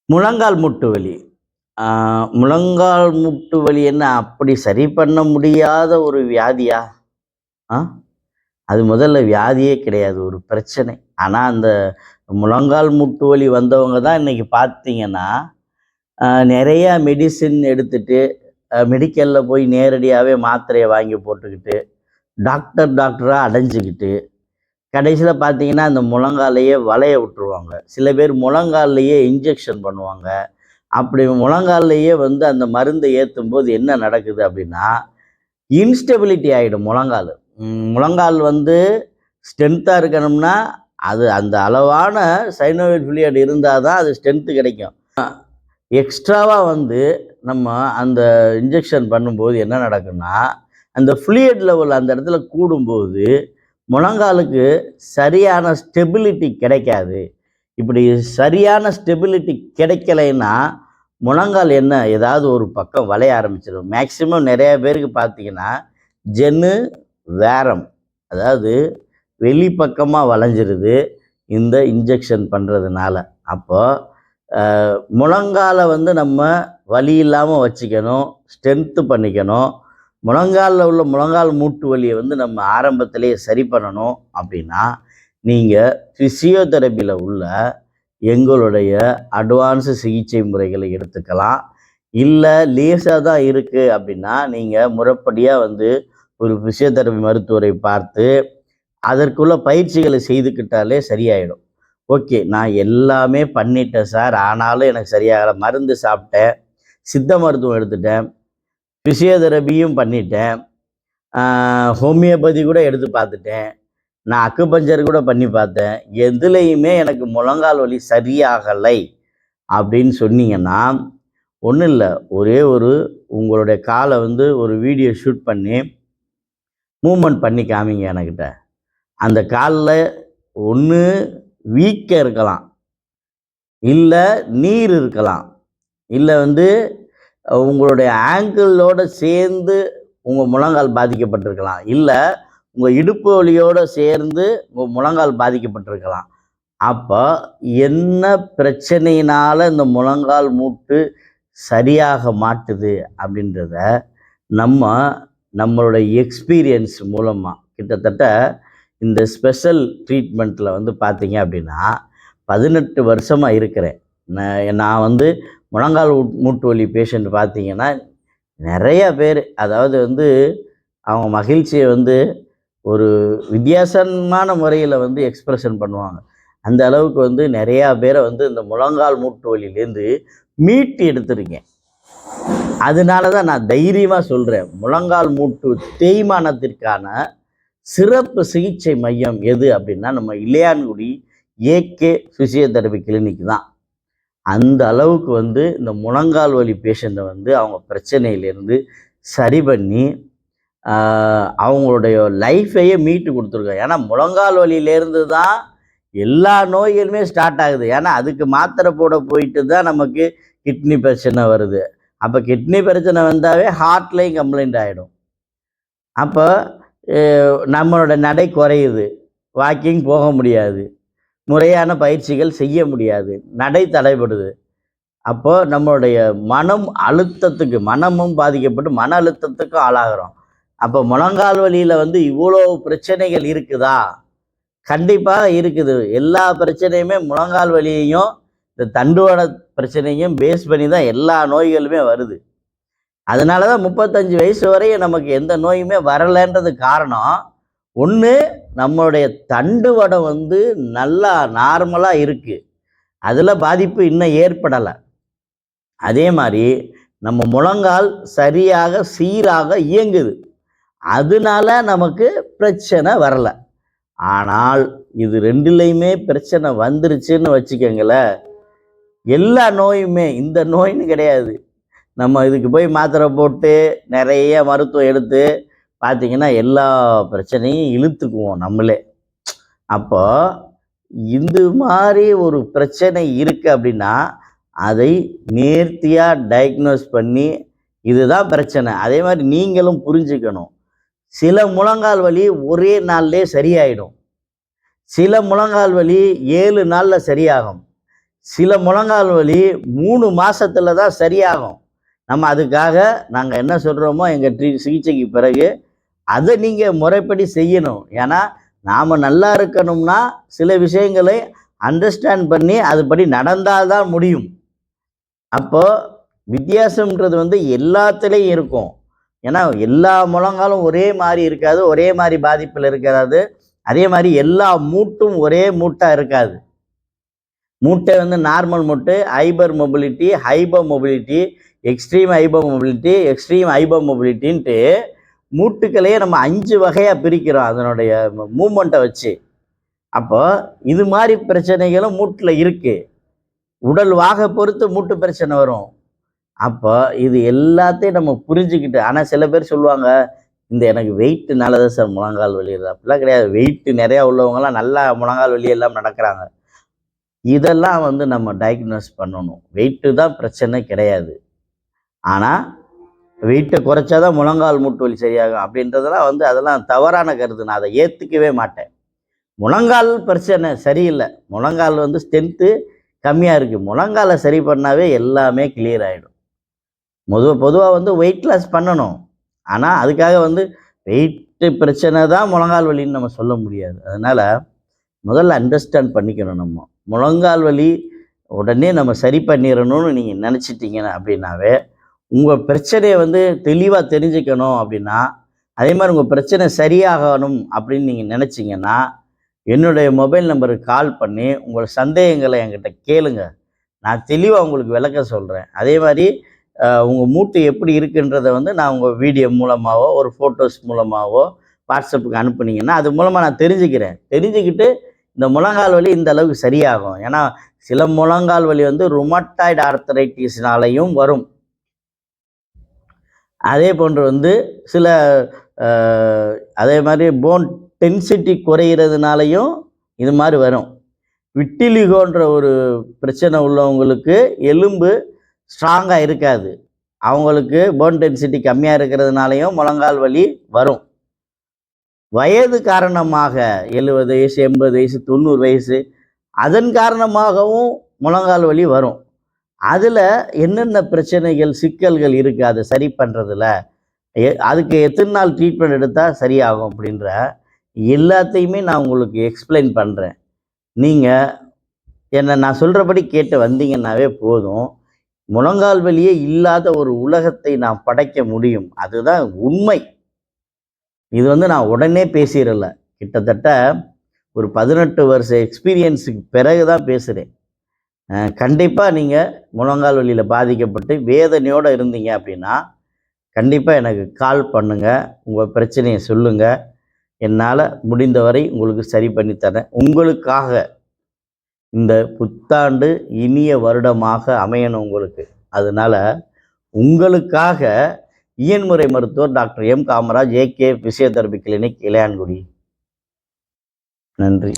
முழங்கால் மூட்டு வலி. ஆ முழங்கால் மூட்டு வலி என்ன அப்படி சரி பண்ண முடியாத ஒரு வியாதியா? ஆ அது முதல்ல வியாதியே கிடையாது. ஒரு பிரச்சனை. ஆனா, அந்த முழங்கால் மூட்டு வலி வந்தவங்க தான் இன்னைக்கு பார்த்தீங்கன்னா, நெறையா மெடிசின் எடுத்துட்டு, மெடிக்கல்ல போய் நேரடியாவே மாத்திரைய வாங்கி போட்டுக்கிட்டு, டாக்டரா அலைஞ்சுக்கிட்டு, கடைசியில பார்த்தீங்கன்னா, அந்த முழங்காலையே வளைய விட்டுருவாங்க. சில பேர் முழங்கால்லேயே இன்ஜெக்ஷன் பண்ணுவாங்க. அப்படி முழங்கால்லேயே வந்து அந்த மருந்த ஏத்தும்போது என்ன நடக்குது அப்படின்னா, இன்ஸ்டெபிலிட்டி ஆயிடும் முழங்கால். முழங்கால் வந்து ஸ்ட்ரென்த்தா இருக்கணும்னா, அது அந்த அளவான சைனோவியல் ஃப்ளூயிட் இருந்தா தான் அது ஸ்ட்ரென்த் கிடைக்கும். எக்ஸ்ட்ராவா வந்து நம்ம அந்த இன்ஜெக்ஷன் பண்ணும்போது என்ன நடக்கும்னா, அந்த ஃப்ளூயிட் லெவல் அந்த இடத்துல கூடும்போது, முழங்காலுக்கு சரியான ஸ்டெபிலிட்டி கிடைக்காது. இப்படி சரியான ஸ்டெபிலிட்டி கிடைக்கலைன்னா, முழங்கால் என்ன ஏதாவது ஒரு பக்கம் வளைய ஆரம்பிச்சிடும். மேக்ஸிமம் நெறைய பேருக்கு பார்த்தீங்கன்னா, ஜென்னு வேரம். அதாவது வெளிப்பக்கமா வளைஞ்சிருது, இந்த இன்ஜெக்ஷன் பண்றதுனால. அப்போ முழங்கால வந்து நம்ம வலி இல்லாம வச்சுக்கணும், ஸ்ட்ரென்த் பண்ணிக்கணும். முழங்கால்ல உள்ள முழங்கால் மூட்டு வலிய வந்து நம்ம ஆரம்பத்திலேயே சரி பண்ணணும் அப்படின்னா, நீங்க ஃபிசியோதெரபில உள்ள எங்களுடைய அட்வான்ஸ் சிகிச்சை முறைகளை எடுத்துக்கலாம். இல்ல லேசா தான் இருக்கு அப்படின்னா, நீங்க முறைப்படியா வந்து ஒரு ஃபிசியோதெரபி மருத்துவரை பார்த்து, அதற்குள்ள பயிற்சிகளை செய்துக்கிட்டாலே சரியாயிடும். ஓகே, நான் எல்லாமே பண்ணிட்டேன் சார். ஆனாலும் எனக்கு சரியாகல. மருந்து சாப்பிட்டேன், சித்த மருத்துவம் எடுத்துட்டேன், ஃபிசியோதெரபியும் பண்ணிட்டேன், ஹோமியோபதி கூட எடுத்து பார்த்துட்டேன், நான் அக்குபஞ்சர் கூட பண்ணி பார்த்தேன். எதுலயுமே எனக்கு முழங்கால் வலி சரியாகலை அப்படின்னு சொன்னீங்கன்னா, ஒன்றும் இல்லை. ஒரே ஒரு உங்களுடைய காலை வந்து ஒரு வீடியோ ஷூட் பண்ணி மூவ்மெண்ட் பண்ணி காமிங்க என்கிட்ட. அந்த காலில் ஒன்று வீக்கம் இருக்கலாம், இல்லை நீர் இருக்கலாம், இல்லை வந்து உங்களுடைய ஆங்கிளோட சேர்ந்து உங்கள் முழங்கால் பாதிக்கப்பட்டிருக்கலாம், இல்லை உங்கள் இடுப்பு வலியோடு சேர்ந்து உங்கள் முழங்கால் பாதிக்கப்பட்டிருக்கலாம். அப்போ என்ன பிரச்சனையினால் இந்த முழங்கால் மூட்டு சரியாக மாட்டுது அப்படின்றத நம்மளுடைய எக்ஸ்பீரியன்ஸ் மூலமாக கிட்டத்தட்ட இந்த ஸ்பெஷல் ட்ரீட்மெண்ட்டில் வந்து பார்த்தீங்க அப்படின்னா 18 வருஷமாக இருக்கிறேன். நான் வந்து முழங்கால் மூட்டு வலி பேஷண்ட் பார்த்தீங்கன்னா நிறைய பேர், அதாவது வந்து அவங்க மகிழ்ச்சியை வந்து ஒரு வித்தியாசமான முறையில் வந்து எக்ஸ்பிரஷன் பண்ணுவாங்க. அந்த அளவுக்கு வந்து நிறையா பேரை வந்து இந்த முழங்கால் மூட்டு வலியிலேருந்து மீட்டு எடுத்திருக்கேன். அதனால தான் நான் தைரியமாக சொல்கிறேன், முழங்கால் மூட்டு தேய்மானத்திற்கான சிறப்பு சிகிச்சை மையம் எது அப்படின்னா நம்ம இளையான்குடி ஏகே ஃபிசியோதெரபி கிளினிக் தான். அந்த அளவுக்கு வந்து இந்த முழங்கால் வலி பேஷண்ட்டை வந்து அவங்க பிரச்சனையிலேருந்து சரி பண்ணி அவங்களுடைய லைஃப்பையே மீட்டு கொடுத்துருக்கோம். ஏன்னா முழங்கால் வலியிலேருந்து தான் எல்லா நோய்களுமே ஸ்டார்ட் ஆகுது. ஏன்னா அதுக்கு மாத்திரை போட போயிட்டு தான் நமக்கு கிட்னி பிரச்சனை வருது. அப்போ கிட்னி பிரச்சனை வந்தாவே ஹார்ட்லேயும் கம்ப்ளைண்ட் ஆகிடும். அப்போ நம்மளோட நடை குறையுது, வாக்கிங் போக முடியாது, முறையான பயிற்சிகள் செய்ய முடியாது, நடை தடைபடுது. அப்போ நம்மளுடைய மனமும் பாதிக்கப்பட்டு மன அழுத்தத்துக்கும் ஆளாகிறோம். அப்போ முழங்கால் வலியில் வந்து இவ்வளோ பிரச்சனைகள் இருக்குதா? கண்டிப்பாக இருக்குது. எல்லா பிரச்சனையுமே முழங்கால் வலியையும் இந்த தண்டுவட பிரச்சனையும் பேஸ் பண்ணி தான் எல்லா நோய்களுமே வருது. அதனால தான் 35 வயசு வரையும் நமக்கு எந்த நோயுமே வரலைன்றது காரணம். ஒன்று, நம்மளுடைய தண்டுவடம் வந்து நல்லா நார்மலாக இருக்குது, அதில் பாதிப்பு இன்னும் ஏற்படலை. அதே மாதிரி நம்ம முழங்கால் சரியாக சீராக இயங்குது, அதனால நமக்கு பிரச்சனை வரலை. ஆனால் இது ரெண்டுலேயுமே பிரச்சனை வந்துருச்சுன்னு வச்சுக்கோங்களேன், எல்லா நோயுமே, இந்த நோயின்னு கிடையாது, நம்ம இதுக்கு போய் மாத்திரை போட்டு நிறைய மருத்துவம் எடுத்து பார்த்திங்கன்னா எல்லா பிரச்சனையும் இழுத்துக்குவோம் நம்மளே. அப்போ இந்த மாதிரி ஒரு பிரச்சனை இருக்குது அப்படின்னா அதை நேர்த்தியாக டயக்னோஸ் பண்ணி இதுதான் பிரச்சனை. அதே மாதிரி நீங்களும் புரிஞ்சுக்கணும், சில முழங்கால் வலி ஒரே நாள்லேயே சரியாயிடும், சில முழங்கால் வலி 7 நாளில் சரியாகும், சில முழங்கால் வலி 3 மாசத்துல தான் சரியாகும். நம்ம அதுக்காக நாங்க என்ன சொல்றோமோ எங்க சிகிச்சைக்கு பிறகு அதை நீங்க முறைப்படி செய்யணும். ஏன்னா நாம நல்லா இருக்கணும்னா சில விஷயங்களை அண்டர்ஸ்டாண்ட் பண்ணி அதுபடி நடந்தால்தான் முடியும். அப்போ வித்தியாசம்ன்றது வந்து எல்லாத்துலேயும் இருக்கும். ஏன்னா எல்லா முழங்காலும் ஒரே மாதிரி இருக்காது, ஒரே மாதிரி பாதிப்பில் இருக்காது. அதே மாதிரி எல்லா மூட்டும் ஒரே மூட்டாக இருக்காது. மூட்டை வந்து நார்மல் மூட்டு, hyper mobility, hypo mobility, extreme hypo mobility, extreme hypo மொபிலிட்டின்ட்டு மூட்டுக்களையே நம்ம 5 வகையாக பிரிக்கிறோம் அதனுடைய மூமெண்ட்டை வச்சு. அப்போ இது மாதிரி பிரச்சனைகளும் மூட்டில் இருக்குது. உடல் வாக பொறுத்து மூட்டு பிரச்சனை வரும். அப்போ இது எல்லாத்தையும் நம்ம புரிஞ்சுக்கிட்டு, ஆனால் சில பேர் சொல்லுவாங்க, இந்த எனக்கு வெயிட்னால தான் சார் முழங்கால் வலி வருது. அப்படிலாம் கிடையாது. வெயிட் நிறையா உள்ளவங்கலாம் நல்லா முழங்கால் வலி எல்லாம் நடக்கிறாங்க. இதெல்லாம் வந்து நம்ம டயக்னோஸ் பண்ணணும். வெயிட்டு தான் பிரச்சனை கிடையாது. ஆனால் வெயிட்டை குறைச்சா தான் முழங்கால் மூட்டு வலி சரியாகும் அப்படின்றதெல்லாம் வந்து அதெல்லாம் தவறான கருத்து. நான் அதை ஏற்றுக்கவே மாட்டேன். முழங்கால் பிரச்சனை சரியில்லை, முழங்கால் வந்து ஸ்ட்ரென்த்து கம்மியாக இருக்குது, முழங்காலை சரி பண்ணாவே எல்லாமே கிளியர் ஆகிடும். பொதுவாக வந்து வெயிட் லாஸ் பண்ணணும். ஆனால் அதுக்காக வந்து வெயிட்டு பிரச்சனை தான் முழங்கால் வலின்னு நம்ம சொல்ல முடியாது. அதனால் முதல்ல அண்டர்ஸ்டாண்ட் பண்ணிக்கணும். நம்ம முழங்கால் வலி உடனே நம்ம சரி பண்ணிடணும்னு நீங்கள் நினச்சிட்டிங்கன்னா அப்படின்னாவே, உங்கள் பிரச்சனையை வந்து தெளிவாக தெரிஞ்சுக்கணும் அப்படின்னா, அதே மாதிரி உங்கள் பிரச்சனை சரியாகணும் அப்படின்னு நீங்கள் நினச்சிங்கன்னா, என்னுடைய மொபைல் நம்பருக்கு கால் பண்ணி உங்கள் சந்தேகங்களை என்கிட்ட கேளுங்க. நான் தெளிவாக உங்களுக்கு விளக்க சொல்கிறேன். அதே மாதிரி உங்கள் மூட்டு எப்படி இருக்குன்றதை வந்து நான் உங்கள் வீடியோ மூலமாகவோ ஒரு ஃபோட்டோஸ் மூலமாகவோ வாட்ஸ்அப்புக்கு அனுப்புனீங்கன்னா அது மூலமாக நான் தெரிஞ்சுக்கிட்டு இந்த முழங்கால் வலி இந்த அளவுக்கு சரியாகும். ஏன்னா சில முழங்கால் வலி வந்து ருமட்டாய்டு ஆர்த்தரைட்டிஸ்னாலையும் வரும். அதே போன்று வந்து சில அதே மாதிரி போன் டென்சிட்டி குறையிறதுனாலையும் இது மாதிரி வரும். விட்டிலிகோன்ற ஒரு பிரச்சனை உள்ளவங்களுக்கு எலும்பு ஸ்ட்ராங்காக இருக்காது, அவங்களுக்கு போன் டென்சிட்டி கம்மியாக இருக்கிறதுனாலையும் முழங்கால் வலி வரும். வயது காரணமாக 70 வயசு, 80 வயசு, 90 வயசு அதன் காரணமாகவும் முழங்கால் வலி வரும். அதில் என்னென்ன பிரச்சனைகள் சிக்கல்கள் இருக்குது அதை சரி பண்ணுறதுல, அதுக்கு எத்தனை நாள் ட்ரீட்மெண்ட் எடுத்தால் சரியாகும் அப்படின்ற எல்லாத்தையுமே நான் உங்களுக்கு எக்ஸ்பிளைன் பண்ணுறேன். நீங்கள் என்னை நான் சொல்கிறபடி கேட்டு வந்தீங்கன்னாவே போதும், முழங்கால் வலியே இல்லாத ஒரு உலகத்தை நான் படைக்க முடியும். அதுதான் உண்மை. இது வந்து நான் உடனே பேசிடல, கிட்டத்தட்ட ஒரு 18 வருஷ எக்ஸ்பீரியன்ஸுக்கு பிறகு தான் பேசுகிறேன். கண்டிப்பாக நீங்கள் முழங்கால் வலியில் பாதிக்கப்பட்டு வேதனையோடு இருந்தீங்க அப்படின்னா கண்டிப்பாக எனக்கு கால் பண்ணுங்கள், உங்கள் பிரச்சனையை சொல்லுங்கள். என்னால் முடிந்தவரை உங்களுக்கு சரி பண்ணித்தரேன். உங்களுக்காக இந்த புத்தாண்டு இனிய வருடமாக அமையணும் உங்களுக்கு. அதனால் உங்களுக்காக இயன்முறை மருத்துவர் doctor M Kamaraj, AK physiotherapy clinic, Ilayangudi. நன்றி.